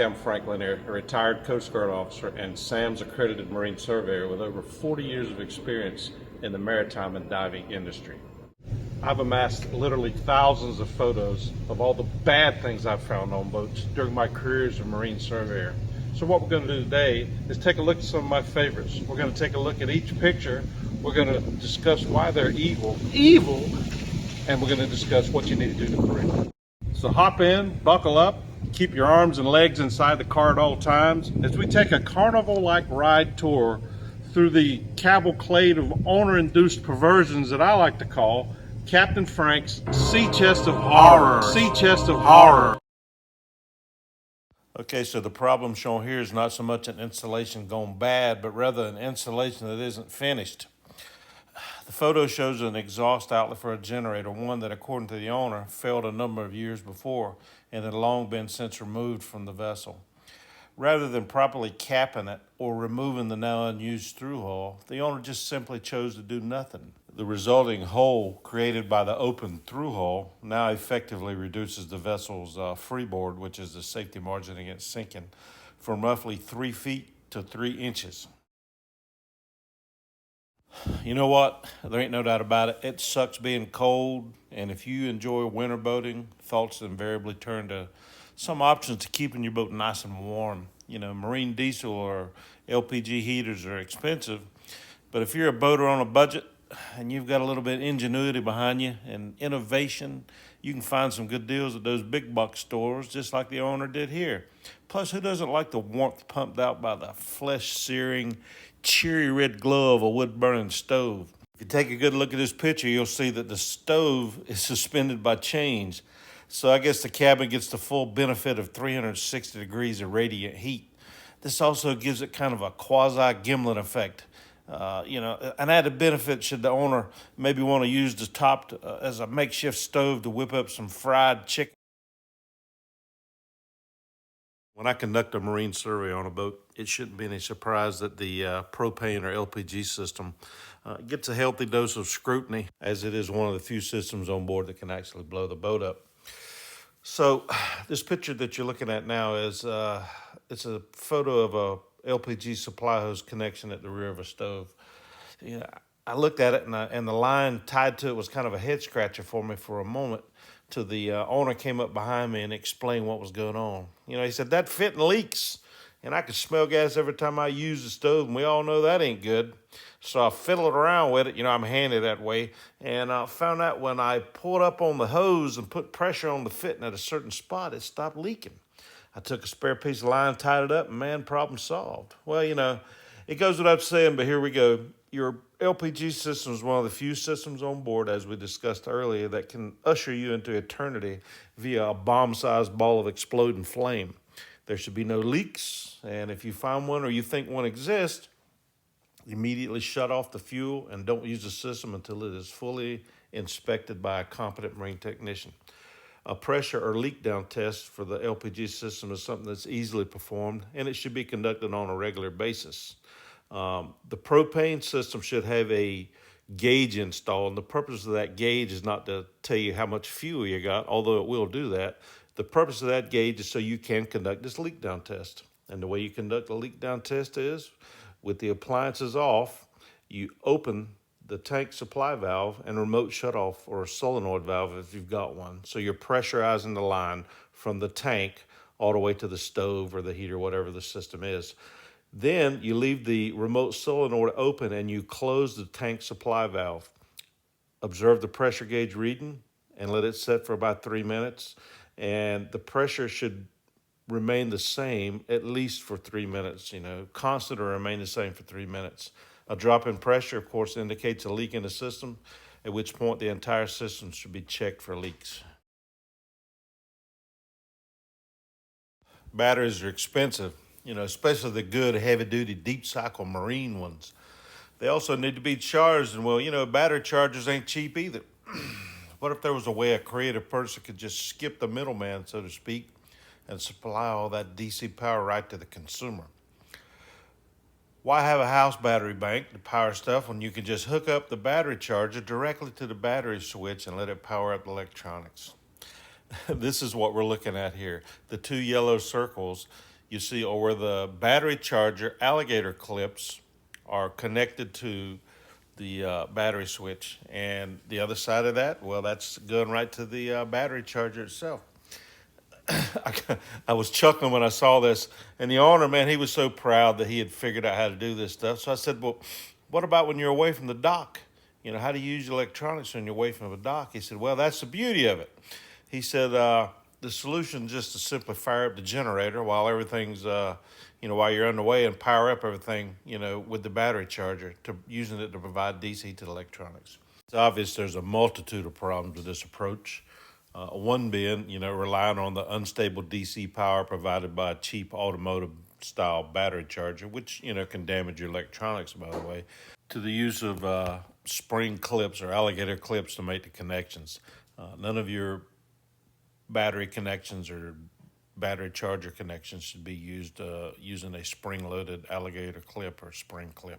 Capt Frank Lanier, a retired Coast Guard officer and SAMS Accredited Marine Surveyor with over 40 years of experience in the maritime and diving industry. I've amassed literally thousands of photos of all the bad things I've found on boats during my career as a Marine Surveyor. So what we're going to do today is take a look at some of my favorites. We're going to take a look at each picture. We're going to discuss why they're evil, and we're going to discuss what you need to do to correct them. So hop in, buckle up, keep your arms and legs inside the car at all times as we take a carnival-like ride tour through the cavalcade of owner-induced perversions that I like to call Captain Frank's Sea Chest of Horror. Sea Chest of Horror. Okay, so the problem shown here is not so much an installation gone bad, but rather an installation that isn't finished. The photo shows an exhaust outlet for a generator, one that, according to the owner, failed a number of years before and had long been since removed from the vessel. Rather than properly capping it or removing the now unused through hull, the owner just simply chose to do nothing. The resulting hole created by the open through hull now effectively reduces the vessel's freeboard, which is the safety margin against sinking, from roughly 3 feet to 3 inches. You know what? There ain't no doubt about it. It sucks being cold, and if you enjoy winter boating, thoughts invariably turn to some options to keeping your boat nice and warm. You know, marine diesel or LPG heaters are expensive, but if you're a boater on a budget and you've got a little bit of ingenuity behind you and innovation, you can find some good deals at those big box stores, just like the owner did here. Plus, who doesn't like the warmth pumped out by the flesh-searing, cheery red glow of a wood-burning stove? If you take a good look at this picture, you'll see that the stove is suspended by chains. So I guess the cabin gets the full benefit of 360 degrees of radiant heat. This also gives it kind of a quasi-gimlet effect. An added benefit should the owner maybe want to use the top as a makeshift stove to whip up some fried chicken. When I conduct a marine survey on a boat, it shouldn't be any surprise that the propane or LPG system gets a healthy dose of scrutiny, as it is one of the few systems on board that can actually blow the boat up. So this picture that you're looking at now is it's a photo of a LPG supply hose connection at the rear of a stove. Yeah, I looked at it and the line tied to it was kind of a head scratcher for me for a moment till the owner came up behind me and explained what was going on. You know, he said, that fitting leaks, and I could smell gas every time I use the stove, and we all know that ain't good. So I fiddled around with it, you know, I'm handy that way, and I found out when I pulled up on the hose and put pressure on the fitting at a certain spot, it stopped leaking. I took a spare piece of line, tied it up, and man, problem solved. Well, you know, it goes without saying, but here we go. Your LPG system is one of the few systems on board, as we discussed earlier, that can usher you into eternity via a bomb-sized ball of exploding flame. There should be no leaks, and if you find one or you think one exists, immediately shut off the fuel and don't use the system until it is fully inspected by a competent marine technician. A pressure or leak down test for the LPG system is something that's easily performed, and it should be conducted on a regular basis. The propane system should have a gauge installed, and the purpose of that gauge is not to tell you how much fuel you got, although it will do that. The purpose of that gauge is so you can conduct this leak down test. And the way you conduct a leak down test is, with the appliances off, you open the tank supply valve and remote shutoff or a solenoid valve if you've got one. So you're pressurizing the line from the tank all the way to the stove or the heater, whatever the system is. Then you leave the remote solenoid open and you close the tank supply valve. Observe the pressure gauge reading and let it set for about 3 minutes. And the pressure should remain the same at least for 3 minutes, you know, constant or remain the same for 3 minutes. A drop in pressure, of course, indicates a leak in the system, at which point the entire system should be checked for leaks. Batteries are expensive, you know, especially the good heavy-duty deep cycle marine ones. They also need to be charged, and well, you know, battery chargers ain't cheap either. What if there was a way a creative person could just skip the middleman, so to speak, and supply all that DC power right to the consumer? Why have a house battery bank to power stuff when you can just hook up the battery charger directly to the battery switch and let it power up the electronics? This is what we're looking at here. The two yellow circles you see, or where the battery charger alligator clips are connected to the battery switch. And the other side of that, well, that's going right to the battery charger itself. I was chuckling when I saw this, and the owner, man, he was so proud that he had figured out how to do this stuff. So I said, well, what about when you're away from the dock? You know, how do you use electronics when you're away from a dock? He said, well, that's the beauty of it. He said, the solution is just to simply fire up the generator while everything's, while you're underway, and power up everything, with the battery charger, using it to provide DC to the electronics. It's obvious there's a multitude of problems with this approach. One being, relying on the unstable DC power provided by a cheap automotive style battery charger, which, can damage your electronics, by the way, to the use of spring clips or alligator clips to make the connections. None of your battery connections or battery charger connections should be used using a spring-loaded alligator clip or spring clip.